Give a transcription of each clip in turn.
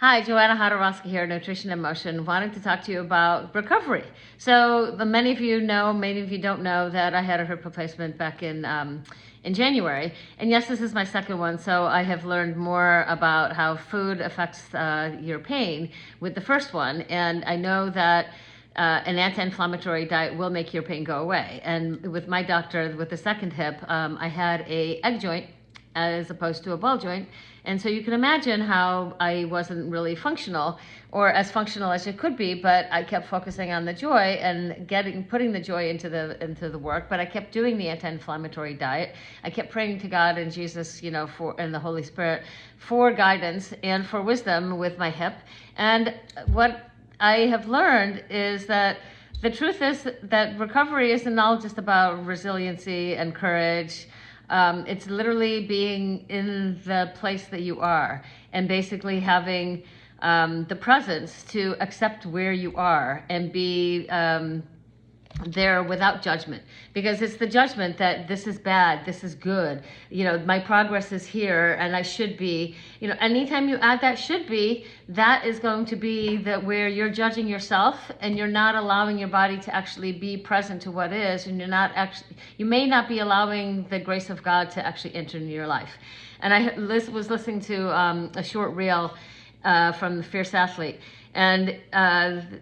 Hi, Joanna Hodorowski here, Nutrition in Motion, wanting to talk to you about recovery. So many of you know, many of you don't know that I had a hip replacement back in January. And yes, this is my second one, so I have learned more about how food affects your pain with the first one. And I know that an anti-inflammatory diet will make your pain go away. And with my doctor, with the second hip, I had a egg joint as opposed to a ball joint. And so you can imagine how I wasn't really functional, or as functional as it could be, but I kept focusing on the joy and putting the joy into the work. But I kept doing the anti-inflammatory diet. I kept praying to God and Jesus, and the Holy Spirit for guidance and for wisdom with my hip. And what I have learned is that the truth is that recovery isn't all just about resiliency and courage. It's literally being in the place that you are and basically having the presence to accept where you are and be there without judgment, because it's the judgment that this is bad, this is good, my progress is here and I should be, anytime you add that should be, that is going to be where you're judging yourself and you're not allowing your body to actually be present to what is, and you may not be allowing the grace of God to actually enter into your life. And I was listening to a short reel from the Fierce Athlete. And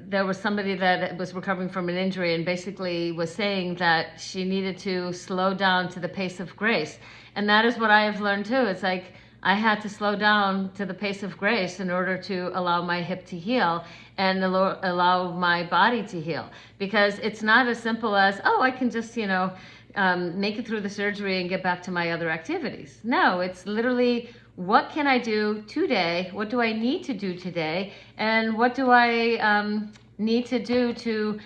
there was somebody that was recovering from an injury and basically was saying that she needed to slow down to the pace of grace. And that is what I have learned too. It's like I had to slow down to the pace of grace in order to allow my hip to heal and allow my body to heal. Because it's not as simple as, oh, I can just, make it through the surgery and get back to my other activities. No, it's literally, what can I do today? What do I need to do today? And what do I need to do to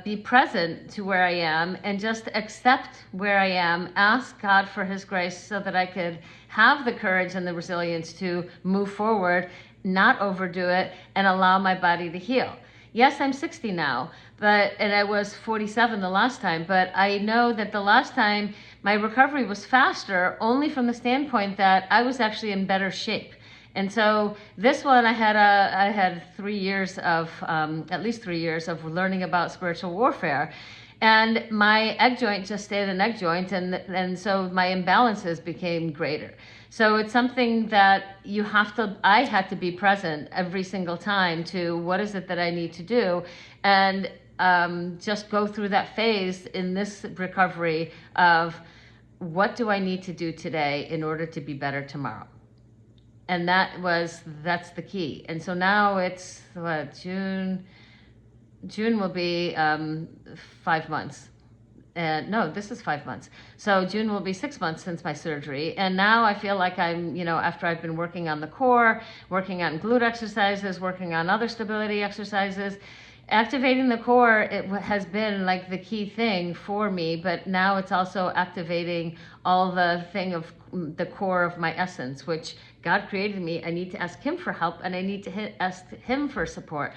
be present to where I am and just accept where I am, ask God for His grace so that I could have the courage and the resilience to move forward, not overdo it, and allow my body to heal. Yes, I'm 60 now, and I was 47 the last time, but I know that the last time my recovery was faster only from the standpoint that I was actually in better shape. And so this one, I had 3 years of, at least 3 years of learning about spiritual warfare. And my egg joint just stayed an egg joint, and so my imbalances became greater. So it's something that I had to be present every single time to what is it that I need to do, and just go through that phase in this recovery of what do I need to do today in order to be better tomorrow. And that's the key. And so now it's June will be 5 months. And no, this is 5 months. So June will be 6 months since my surgery. And now I feel like I'm, after I've been working on the core, working on glute exercises, working on other stability exercises, activating the core, it has been like the key thing for me, but now it's also activating all the thing of the core of my essence, which God created me. I need to ask Him for help, and I need to ask Him for support.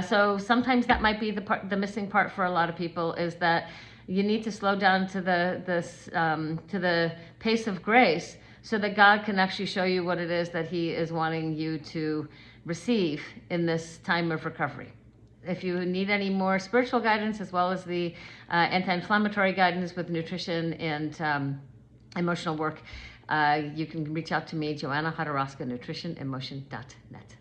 So sometimes that might be the missing part for a lot of people, is that you need to slow down to the pace of grace so that God can actually show you what it is that He is wanting you to receive in this time of recovery. If you need any more spiritual guidance, as well as the anti-inflammatory guidance with nutrition and emotional work, you can reach out to me, Joanna Hodorowski, nutritioninmotion.net.